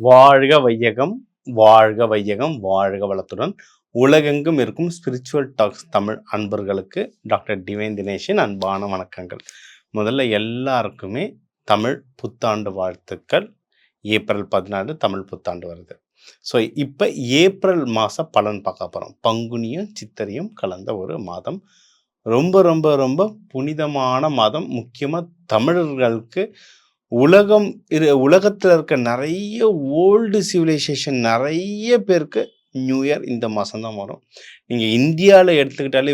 வாழ்க வையகம், வாழ்க வையகம், வாழ்க வளத்துடன் உலகெங்கும் இருக்கும் ஸ்பிரிச்சுவல் டாக்ஸ் தமிழ் அன்பர்களுக்கு டாக்டர் டிவைன் தினேஷின் அன்பான வணக்கங்கள். முதல்ல எல்லாருக்குமே தமிழ் புத்தாண்டு வாழ்த்துக்கள். ஏப்ரல் 14 தமிழ் புத்தாண்டு வருது. ஸோ இப்போ ஏப்ரல் மாத பலன் பார்க்க போகிறோம். பங்குனியும் சித்திரையும் கலந்த ஒரு மாதம். ரொம்ப ரொம்ப ரொம்ப புனிதமான மாதம். முக்கியமாக தமிழர்களுக்கு உலகத்தில் இருக்க நிறைய ஓல்டு சிவிலைசேஷன் நிறைய பேருக்கு நியூ இயர் இந்த மாதம்தான் வரும். நீங்கள் இந்தியாவில் எடுத்துக்கிட்டாலே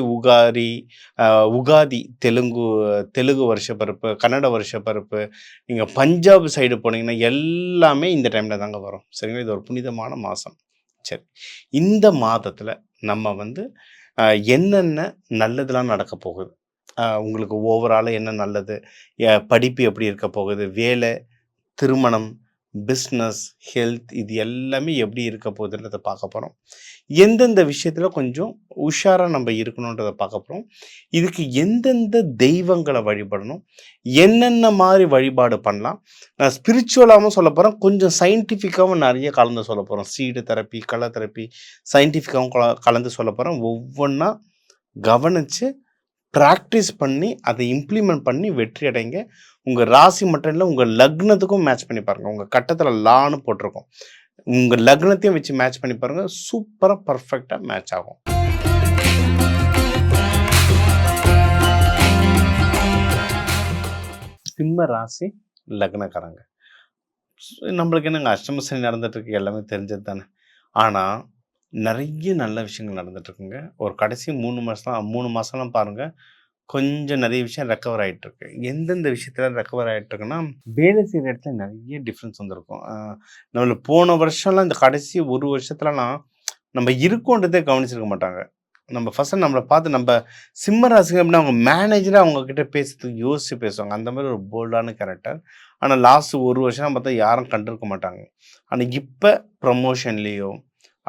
உகாதி தெலுங்கு வருஷப்பிறப்பு, கன்னட வருஷப்பிறப்பு, நீங்கள் பஞ்சாப் சைடு போனீங்கன்னா எல்லாமே இந்த டைமில் தாங்க வரும். சரிங்களா? இது ஒரு புனிதமான மாதம். சரி, இந்த மாதத்தில் நம்ம என்னென்ன நல்லதெல்லாம் நடக்க போகுது, உங்களுக்கு ஓவராலாக என்ன நல்லது, படிப்பு எப்படி இருக்க போகுது, வேலை, திருமணம், பிஸ்னஸ், ஹெல்த், இது எல்லாமே எப்படி இருக்க போகுதுன்றதை பார்க்க போகிறோம். எந்தெந்த விஷயத்தில் கொஞ்சம் உஷாராக நம்ம இருக்கணுன்றதை பார்க்க போகிறோம். இதுக்கு எந்தெந்த தெய்வங்களை வழிபடணும், என்னென்ன மாதிரி வழிபாடு பண்ணலாம், நான் ஸ்பிரிச்சுவலாகவும் சொல்ல போகிறேன், கொஞ்சம் சயின்டிஃபிக்காகவும் நிறைய கலந்து சொல்ல போகிறோம். சீடு தெரப்பி, கலர் தெரப்பி, சயின்டிஃபிக்காகவும் கலந்து சொல்ல போகிறோம். ஒவ்வொன்றா கவனித்து ப்ராக்டிஸ் பண்ணி அதை இம்ப்ளிமெண்ட் பண்ணி வெற்றி அடைங்க. உங்கள் ராசி மட்டும் இல்லை, உங்கள் லக்னத்துக்கும் மேட்ச் பண்ணி பாருங்கள். உங்கள் கட்டத்தில் லான்னு போட்டிருக்கோம், உங்கள் லக்னத்தையும் வச்சு மேட்ச் பண்ணி பாருங்கள். சூப்பராக பர்ஃபெக்டாக மேட்ச் ஆகும். சிம்ம ராசி லக்னக்காரங்க, நம்மளுக்கு என்னங்க அஷ்டம சனி நடந்துட்டுருக்கு, எல்லாமே தெரிஞ்சது தானே. ஆனால் நிறைய நல்ல விஷயங்கள் நடந்துட்டுருக்குங்க. ஒரு கடைசி 3 மாதம்லாம் பாருங்கள், கொஞ்சம் நிறைய விஷயம் ரெக்கவர் ஆகிட்டுருக்கு. எந்தெந்த விஷயத்தில் ரெக்கவர் ஆகிட்டுருக்குன்னா, வேலை செய்கிற இடத்துல நிறைய டிஃப்ரென்ஸ் வந்திருக்கும். நம்மளுக்கு போன வருஷம்லாம் இந்த கடைசி ஒரு வருஷத்துலலாம் நம்ம இருக்கோன்றதே கவனிச்சிருக்க மாட்டாங்க. நம்ம ஃபஸ்ட்டு நம்மளை பார்த்து நம்ம சிம்ம ராசிங்க அப்படின்னா அவங்க மேனேஜராக அவங்கக்கிட்ட பேசுறதுக்கு யோசித்து பேசுவாங்க. அந்த மாதிரி ஒரு போல்டான கேரக்டர். ஆனால் லாஸ்ட்டு ஒரு வருஷம் பார்த்தா யாரும் கண்டிருக்க மாட்டாங்க. ஆனால் இப்போ ப்ரமோஷன்லேயோ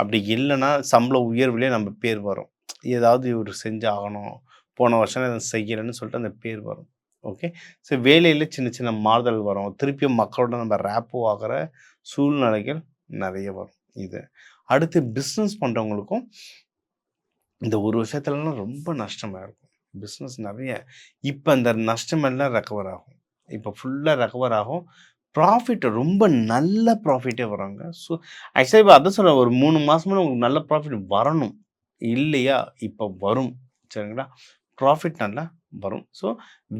அப்படி இல்லைன்னா சம்பள உயர்வுலேயே நம்ம பேர் வரும். ஏதாவது இவர் செஞ்சாகணும், போன வருஷம் அதை செய்யலைன்னு சொல்லிட்டு அந்த பேர் வரும். ஓகே, ஸோ வேலையில் சின்ன சின்ன மாறுதல் வரும். திருப்பியும் மக்களோட நம்ம ரேப்போ ஆகிற சூழ்நிலைகள் நிறைய வரும். இது அடுத்து பிஸ்னஸ் பண்ணுறவங்களுக்கும் இந்த ஒரு வருஷத்துலலாம் ரொம்ப நஷ்டமாக இருக்கும். பிஸ்னஸ் நிறைய இப்போ அந்த நஷ்டமெல்லாம் ரெக்கவர் ஆகும். இப்போ ஃபுல்லாக ரெக்கவர் ஆகும். ப்ராஃபிட் ரொம்ப நல்ல ப்ராஃபிட்டே வராங்க. ஸோ ஆக்சுவலாக இப்போ அதை சொல்கிறேன், ஒரு 3 மாதமாக உங்களுக்கு நல்ல ப்ராஃபிட் வரணும் இல்லையா? இப்போ வரும். சரிங்களா? ப்ராஃபிட் நல்லா வரும். ஸோ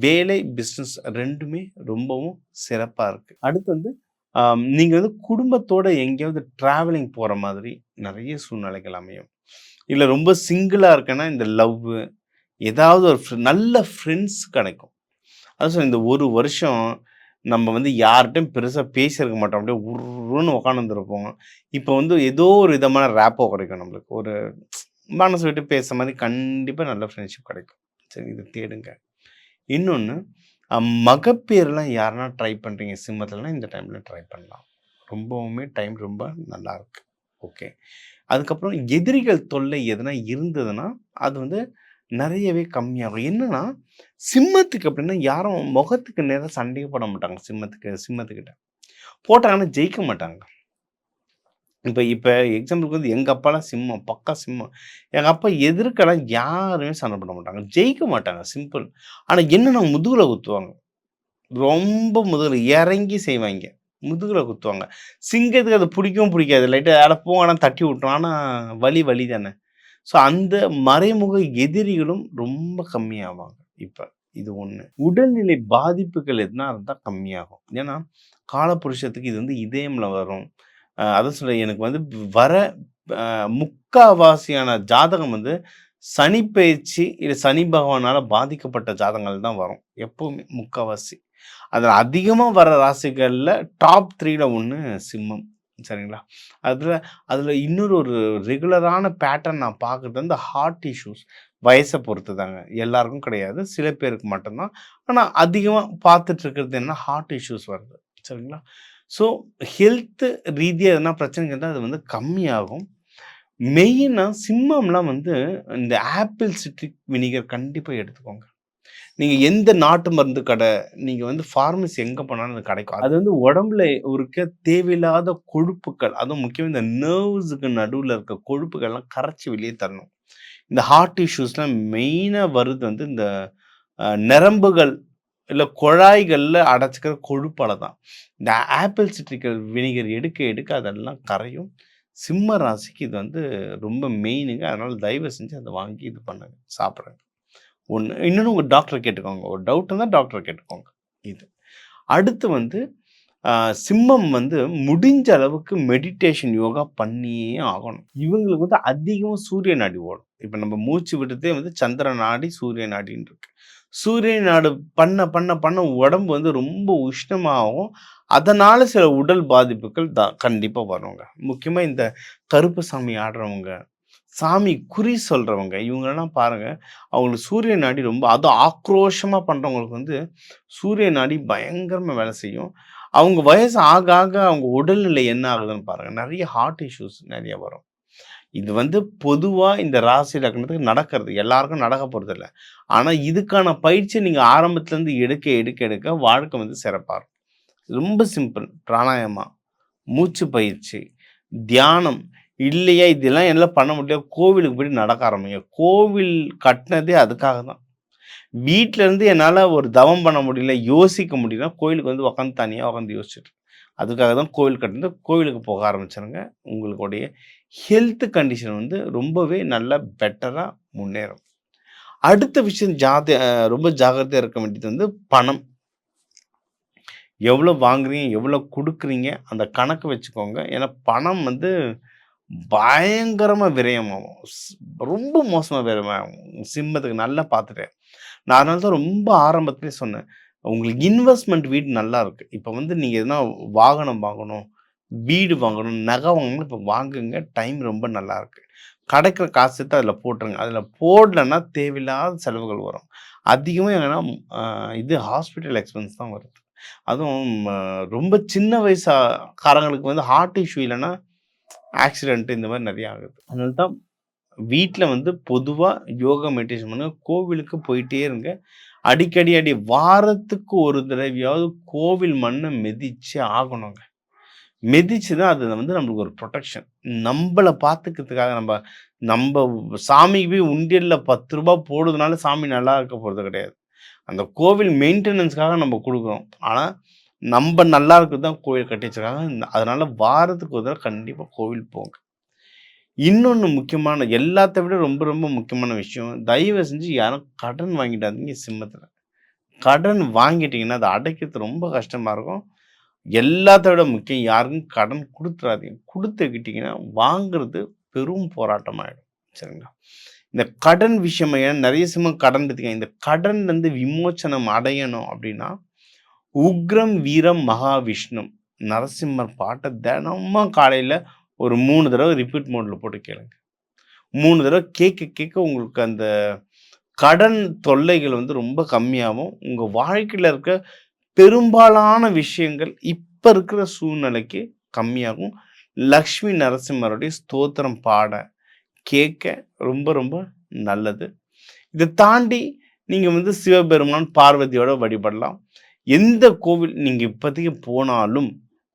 வேலை, பிஸ்னஸ் ரெண்டுமே ரொம்பவும் சிறப்பாக இருக்குது. அடுத்து நீங்கள் குடும்பத்தோடு எங்கேயாவது ட்ராவலிங் போகிற மாதிரி நிறைய சூழ்நிலைகள் அமையும். இல்லை ரொம்ப சிங்கிளாக இருக்கேன்னா இந்த லவ், ஏதாவது ஒரு நல்ல ஃப்ரெண்ட்ஸ் கிடைக்கும். அது சொல்ல, இந்த ஒரு வருஷம் நம்ம யார்கிட்டையும் பெருசாக பேசியிருக்க மாட்டோம். அப்படியே உருன்னு உட்காந்துருப்போம். இப்போ ஏதோ ஒரு விதமான ரேப்போ கிடைக்கும். நம்மளுக்கு ஒரு மனசு விட்டு பேசுகிற மாதிரி கண்டிப்பாக நல்ல ஃப்ரெண்ட்ஷிப் கிடைக்கும். சரி, இதை தேடுங்க. இன்னொன்று, மகப்பேர்லாம் யாருன்னா ட்ரை பண்ணுறீங்க சிம்மத்துலலாம் இந்த டைமில் ட்ரை பண்ணலாம். ரொம்பவுமே டைம் ரொம்ப நல்லாயிருக்கு. ஓகே, அதுக்கப்புறம் எதிரிகள் தொல்லை எதனா இருந்ததுன்னா அது நிறையவே கம்மியாகும். என்னன்னா சிம்மத்துக்கு அப்படின்னா யாரும் முகத்துக்கு நேரம் சண்டையே போட மாட்டாங்க. சிம்மத்துக்கிட்ட போட்டாங்கன்னா ஜெயிக்க மாட்டாங்க. இப்போ எக்ஸாம்பிளுக்கு எங்கள் அப்பாலாம் சிம்மம், பக்கா சிம்மம். எங்கள் அப்பா எதிர்க்கலாம் யாருமே சண்டை போட மாட்டாங்க, ஜெயிக்க மாட்டாங்க, சிம்பிள். ஆனால் என்னன்னா முதுகில் குத்துவாங்க, ரொம்ப முதுகில் இறங்கி செய்வாங்க, முதுகில் குத்துவாங்க. சிங்கத்துக்கு அது பிடிக்கவும் பிடிக்காது. லைட்டாக அதை போனால் தட்டி விட்டோம், ஆனால் வலி தானே. ஸோ அந்த மறைமுக எதிரிகளும் ரொம்ப கம்மியாவாங்க. இப்போ இது ஒன்று. உடல்நிலை பாதிப்புகள் எதுனா இருந்தால் கம்மியாகும். ஏன்னா காலப்புருஷத்துக்கு இது இதயமில் வரும். அதை சொல்ல, எனக்கு வர முக்காவாசியான ஜாதகம் சனி பயிற்சி இல்லை சனி பகவானால் பாதிக்கப்பட்ட ஜாதகங்கள் தான் வரும் எப்போவுமே, முக்கால்வாசி. அதில் அதிகமாக வர ராசிகளில் டாப் 3ல் ஒன்று சிம்மம். சரிங்களா? அதில் இன்னொரு ரெகுலரான பேட்டர்ன் நான் பார்க்குறது ஹார்ட் இஷ்யூஸ். வயசை பொறுத்து தாங்க, எல்லாருக்கும் கிடையாது, சில பேருக்கு மட்டும்தான். ஆனால் அதிகமாக பார்த்துட்ருக்கிறது என்ன, ஹார்ட் இஷ்யூஸ் வருது. சரிங்களா? ஸோ ஹெல்த்து ரீதியாக எதனா பிரச்சனைகள் இருந்தால் அது கம்மியாகும். மெயினாக சிம்மம்லாம் இந்த ஆப்பிள் சிட்ரிக் வினிகர் கண்டிப்பாக எடுத்துக்கோங்க. நீங்க எந்த நாட்டு மருந்து கடை, நீங்க வந்து ஃபார்மசி எங்க போனாலும் அது கிடைக்கும். அது வந்து உடம்புல இருக்க தேவையில்லாத கொழுப்புக்கள், அதுவும் முக்கியமா இந்த நர்வ்ஸுக்கு நடுவுல இருக்க கொழுப்புக்கள்லாம் கரைச்சு வெளிய தரணும். இந்த ஹார்ட் இஷ்யூஸ்லாம் மெயினா வருது வந்து இந்த நரம்புகள், இல்ல குழாய்கள்ல அடைச்சுக்கிற கொழுப்பால தான். இந்த ஆப்பிள் சிட்ரிக்கல் வினிகர் எடுக்க எடுக்க அதெல்லாம் கரையும். சிம்ம ராசிக்கு இது வந்து ரொம்ப மெயினுங்க. அதனால தயவு செஞ்சு அத வாங்கி இது பண்ணுங்க, சாப்பிடுங்க. ஒண்ணு. இன்னொன்னு உங்க டாக்டர கேட்டுக்கோங்க. ஒரு டவுட் இருந்தா டாக்டர கேட்டுக்கோங்க. இது. அடுத்து வந்து அ சிம்மம் வந்து முடிஞ்ச அளவுக்கு மெடிடேஷன், யோகா பண்ணியே ஆகணும். இவங்களுக்கு வந்து அதிகமா சூரிய நாடி ஓடும். இப்ப நம்ம மூச்சு விடுறதே வந்து சந்திர நாடி, சூரிய நாடின்னு இருக்கு. சூரிய நாடு பண்ண பண்ண பண்ண உடம்பு வந்து ரொம்ப உஷ்ணமாகும். அதனால சில உடல் பாதிப்புகள் கண்டிப்பா வருங்க. முக்கியமா இந்த கருப்பு சாமி ஆடுறவங்க, சாமி குறி சொல்றவங்க, இவங்கலாம் பாருங்க, அவங்களுக்கு சூரிய நாடி ரொம்ப அதுவும் ஆக்ரோஷமா பண்றவங்களுக்கு வந்து சூரிய நாடி பயங்கரமா வேலை செய்யும். அவங்க வயசு ஆக ஆக அவங்க உடல்நிலை என்ன ஆகுதுன்னு பாருங்க. நெறைய ஹார்ட் இஷ்யூஸ் நெறைய வரும். இது வந்து பொதுவா இந்த ராசி லக்னத்துக்கு நடக்கிறது. எல்லாருக்கும் நடக்க போறதில்ல. ஆனா, இதுக்கான பயிற்சி நீங்க ஆரம்பத்துலருந்து எடுக்க எடுக்க எடுக்க வாழ்க்கை வந்து சிறப்பா இருக்கும். ரொம்ப சிம்பிள். பிராணாயாமா, மூச்சு பயிற்சி, தியானம். இல்லையா இதெல்லாம் என்னால பண்ண முடியல. கோவிலுக்கு போயிட்டு நடக்க ஆரம்பிங்க. கோவில் கட்டினதே அதுக்காக தான். வீட்ல இருந்து என்னால ஒரு தவம் பண்ண முடியல, யோசிக்க முடியலன்னா, கோயிலுக்கு வந்து உட்காந்து தனியா உட்காந்து யோசிச்சுட்டு அதுக்காக தான் கோவில் கட்டுனது. கோவிலுக்கு போக ஆரம்பிச்சுருங்க. உங்களுடைய ஹெல்த் கண்டிஷன் வந்து ரொம்பவே நல்லா பெட்டரா முன்னேறும். அடுத்த விஷயம் ரொம்ப ஜாக்கிரதையா இருக்க வேண்டியது வந்து பணம். எவ்வளோ வாங்குறீங்க? எவ்வளோ குடுக்குறீங்க? அந்த கணக்கு வச்சுக்கோங்க. ஏன்னா பணம் வந்து பயங்கரமா விரயமாகும். ரொம்ப மோசமா விரயமாகும். சிம்மத்துக்கு நல்லா பார்த்துட்டேன். நான் அதனால தான் ரொம்ப ஆரம்பத்திலேயே சொன்னேன். உங்களுக்கு இன்வெஸ்ட்மென்ட் வீடு நல்லா இருக்கு. இப்ப வந்து நீங்க எதுனா வாகனம் வாங்கணும், வீடு வாங்கணும், நகை வாங்கணும் இப்ப வாங்குங்க. டைம் ரொம்ப நல்லா இருக்கு. கிடைக்கிற காசு எடுத்து அதில போட்டுருங்க. அதில போடலன்னா தேவையில்லாத செலவுகள் வரும். அதிகமா என்னன்னா இது ஹாஸ்பிட்டல் எக்ஸ்பென்ஸ் தான் வருது. அதுவும் ரொம்ப சின்ன காரங்களுக்கு வந்து ஹார்ட் இஷ்யூ இல்லன்னா, ஆக்சிடென்ட் இந்த மாரி நெறைய ஆகுது. அதனால தான் வீட்ல வந்து பொதுவா யோகா, மெடிடேஷன் பண்ணுங்க. கோவிலுக்கு போயிட்டே இருங்க. அடிக்கடி வாரத்துக்கு ஒரு தடவையாவது கோவில் மண்ண மிதிச்சே ஆகணுங்க. மிதிச்சு தான் அது வந்து நம்மளுக்கு ஒரு புரொடெக்ஷன். நம்பள பார்த்துக்கிறதுக்காக நம்ப சாமிக்கு போய் உண்டியல்ல ரூ. 10 போடுறதுனால சாமி நல்லா இருக்க போறது கிடையாது. அந்த கோவில் மெயின்டெனன்ஸ்க்காக நம்ம குடுக்குறோம். ஆனா, நம்ப நல்லா இருக்கிறது தான் கோவில் கட்டி வச்சிருக்காங்க. அதனால வாரத்துக்கு ஒரு தடவ கண்டிப்பா கோவில் போங்க. இன்னொன்னு முக்கியமான எல்லாத்த விட ரொம்ப ரொம்ப முக்கியமான விஷயம், தயவு செஞ்சு யாரும் கடன் வாங்கிடாதீங்க சிம்மத்தில. கடன் வாங்கிட்டீங்கன்னா, அத அடைக்கிறது ரொம்ப கஷ்டமா இருக்கும். எல்லாத்த விட முக்கியம் யாருக்கும் கடன் குடுத்துறாதீங்க. குடுத்துக்கிட்டீங்கன்னா, வாங்குறது பெரும் போராட்டமாயிடும். சரிங்களா? இந்த கடன் விஷயமா ஏன்னா நெறைய சிம்மம் கடன் எடுத்தீங்க. இந்த கடன்லருந்து விமோச்சனம் அடையணும் அப்டின்னா, உக்ரம் வீரம் மகாவிஷ்ணும் நரசிம்மர் பாட்ட தினமும் காலையில ஒரு 3 தடவ ரிப்பீட் மோட்ல போட்டு கேளுங்க. 3 தடவ கேட்க கேட்க உங்களுக்கு அந்த கடன் தொல்லைகள் வந்து ரொம்ப கம்மியாகும். உங்க வாழ்க்கையில இருக்க பெரும்பாலான விஷயங்கள் இப்ப இருக்கிற சூழ்நிலைக்கு கம்மியாகும். லக்ஷ்மி நரசிம்மருடைய ஸ்தோத்திரம் பாட, கேட்க ரொம்ப ரொம்ப நல்லது. இத தாண்டி நீங்க வந்து சிவபெருமான், பார்வதியோட வழிபடலாம். எந்த கோவில் நீங்க இப்போதைக்கு போனாலும்,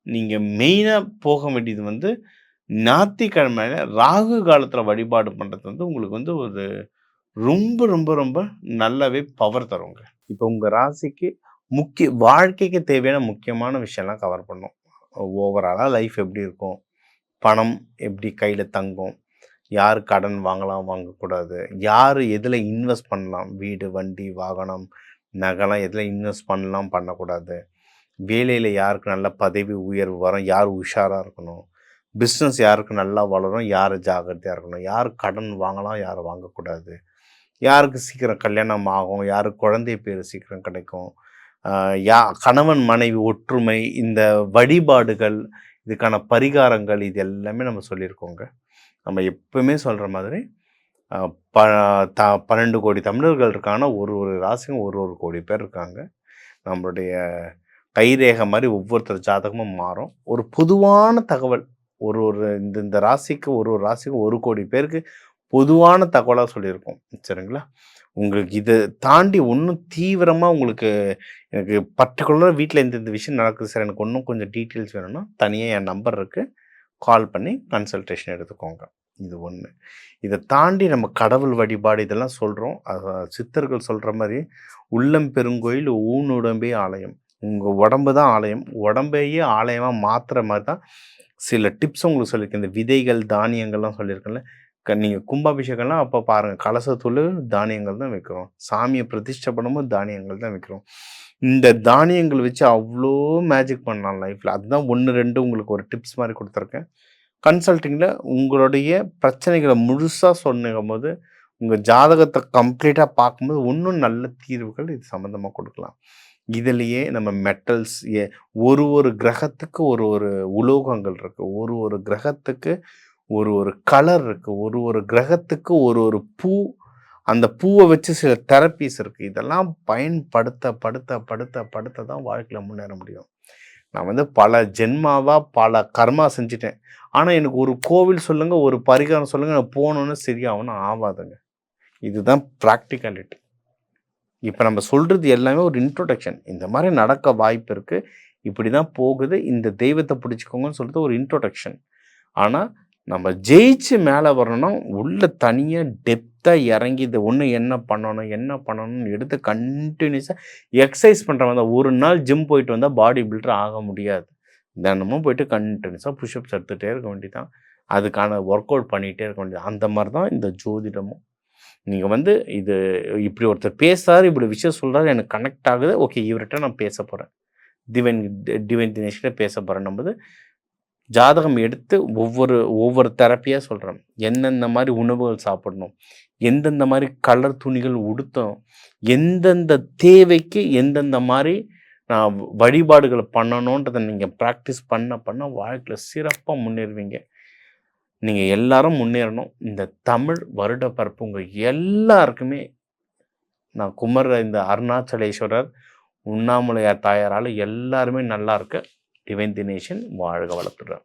நீங்க மெயினா போக வேண்டியது வந்து ஞாயித்துக்கிழமையில ராகு காலத்துல வழிபாடு பண்றது வந்து உங்களுக்கு வந்து ஒரு ரொம்ப ரொம்ப ரொம்ப நல்லாவே பவர் தருங்க. இப்போ உங்க ராசிக்கு வாழ்க்கைக்கு தேவையான முக்கியமான விஷயம்லாம் கவர் பண்ணும். ஓவராலா லைஃப் எப்படி இருக்கும்? பணம் எப்படி கையில தங்கும்? யார் கடன் வாங்கலாம், வாங்கக்கூடாது? யார் எதுல இன்வெஸ்ட் பண்ணலாம்? வீடு, வண்டி, வாகனம், நகைலாம் எதுல இன்வெஸ்ட் பண்ணலாம், பண்ணக்கூடாது? வேலையில யாருக்கு நல்ல பதவி உயர்வு வரும்? யார் உஷாரா இருக்கணும்? பிஸ்னஸ் யாருக்கு நல்லா வளரும்? யார் ஜாக்கிரதையா இருக்கணும்? யார் கடன் வாங்கலாம்? யார் வாங்கக்கூடாது? யாருக்கு சீக்கிரம் கல்யாணம் ஆகும்? யாருக்கு குழந்தை பேர் சீக்கிரம் கிடைக்கும்? அ கணவன் மனைவி ஒற்றுமை, இந்த வழிபாடுகள், இதுக்கான பரிகாரங்கள் இது எல்லாமே நம்ம சொல்லியிருக்கோங்க. நம்ம எப்பவுமே சொல்ற மாதிரி அ ப த 12,00,00,000 தமிழர்கள் இருக்காங்கன்னா, ஒரு ஒரு ராசிக்கும் ஒரு ஒரு கோடி பேர் இருக்காங்க. நம்மளுடைய கைரேகை மாரி ஒவ்வொருத்தர் ஜாதகமும் மாறும். ஒரு பொதுவான தகவல் ஒரு ஒரு இந்த இந்த ராசிக்கு ஒரு ஒரு ராசிக்கும் 1,00,00,000 பேருக்கு பொதுவான தகவலா சொல்லியிருக்கோம். சரிங்களா? உங்களுக்கு இத தாண்டி இன்னும் தீவிரமா உங்களுக்கு எனக்கு பர்ட்டிகுலரா வீட்ல இந்த விஷயம் நடக்குது சார். எனக்கு இன்னும் கொஞ்சம் டீட்டெயில்ஸ் வேணும்னா, தனியா என் நம்பர் இருக்கு. கால் பண்ணி கன்சல்டேஷன் எடுத்துக்கோங்க. இது 1. இத தாண்டி நம்ம கடவுள் வழிபாடு இதெல்லாம் சொல்றோம். சித்தர்கள் சொல்ற மாரி, "உள்ளம் பெருங்கோயில் ஊனுடம்பே ஆலயம்." உங்க உடம்பு தான் ஆலயம். உடம்பையே ஆலயமா மாத்துற மாரி தான் சில டிப்ஸ் உங்களுக்கு சொல்லியிருக்கேன். இந்த விதைகள், தானியங்கள்லாம் சொல்லியிருக்கேன்ல. நீங்க கும்பாபிஷேகம்லாம் அப்ப பாருங்க. கலசத்தூளு தானியங்கள் தான் வைக்கிறோம். சாமிய பிரதிஷ்டை பண்ணும்போது தானியங்கள் தான் வைக்கிறோம். இந்த தானியங்கள் வச்சு அவ்ளோ மேஜிக் பண்ணலாம் லைஃப்ல. அதுதான் 1, 2 உங்களுக்கு ஒரு டிப்ஸ் மாரி குடுத்துருக்கேன். கன்சல்டிங்கில உங்களுடைய பிரச்சனைகள முழுசா சொன்னீங்கம்போது, உங்க ஜாதகத்த கம்ப்ளீட்டா பார்க்கும்போது, இன்னும் நல்ல தீர்வுகள் இது சம்மந்தமா குடுக்கலாம். இதிலேயே நம்ம மெட்டல்ஸ் ஒரு ஒரு கிரகத்துக்கு ஒரு ஒரு உலோகங்கள் இருக்கு. ஒரு ஒரு கிரகத்துக்கு ஒரு ஒரு கலர் இருக்கு. ஒரு ஒரு கிரகத்துக்கு ஒரு ஒரு பூ, அந்த பூவ வச்சு சில தெரப்பீஸ் இருக்கு. இதெல்லாம் பயன்படுத்த படுத்த தான் வாழ்க்கையில முன்னேற முடியும். நான் வந்து பல ஜென்மாவா பல கர்மா செஞ்சுட்டேன். ஆனா, எனக்கு ஒரு கோவில் சொல்லுங்க, ஒரு பரிகாரம் சொல்லுங்க, நான் போனோனே சரியாகும்னா ஆவாதுங்க. இதுதான் பிராக்டிகாலிட்டி. இப்ப நம்ம சொல்றது எல்லாமே ஒரு இன்ட்ரோடக்ஷன். இந்த மாரி நடக்க வாய்ப்பு இருக்கு. இப்படிதான் போகுது. இந்த தெய்வத்த பிடிச்சுக்கோங்கன்னு சொல்றது ஒரு இன்ட்ரோடக்ஷன். ஆனா, நம்ம ஜெயிச்சு மேல வரணும்னா, உள்ள தனியா டெப்த்தா இறங்கி இது ஒண்ணு என்ன பண்ணணும்னு எடுத்து கன்டினியூஸா எக்சர்சைஸ் பண்றவன் தான். ஒரு நாள் ஜிம் போயிட்டு வந்தா பாடி பில்டர் ஆக முடியாது. தினமும் போயிட்டு கன்டினியூஸா புஷ்அப்ஸ் எடுத்துட்டே இருக்க வேண்டியதுதான். அதுக்கான ஒர்க் அவுட் பண்ணிட்டே இருக்க வேண்டியது. அந்த மாரி தான் இந்த ஜோதிடமும். நீங்க வந்து இது இப்படி ஒருத்தர் பேசுறாரு, இப்படி விஷயம் சொல்றாரு, எனக்கு கனெக்ட் ஆகுது. ஓகே, இவர்ட்ட நான் பேசப் போறேன். டிவைன் டிவைன் தினேஷ்கிட்ட பேசப் போறேன்னும்போது, ஜாதகம் எடுத்து ஒவ்வொரு ஒவ்வொரு தெரப்பியா சொல்றேன். எந்தெந்த மாரி உணவுகள் சாப்பிடணும், எந்தெந்த மாரி கலர் துணிகள் உடுத்தணும், எந்தெந்த தேவைக்கு எந்தெந்த மாரி நான் வழிபாடுகள பண்ணணுன்றத நீங்க பிராக்டிஸ் பண்ண வாழ்க்கையில சிறப்பா முன்னேறுவீங்க. நீங்க எல்லாரும் முன்னேறணும். இந்த தமிழ் வருடப்பிறப்பு உங்க எல்லாருக்குமே நான் குமர்ற இந்த அருணாச்சலேஸ்வரர், உண்ணாமலையார் தாயாரால எல்லாருமே நல்லா இருக்க டிவைன் தினேஷன் வாழ்க வளத்துடன்.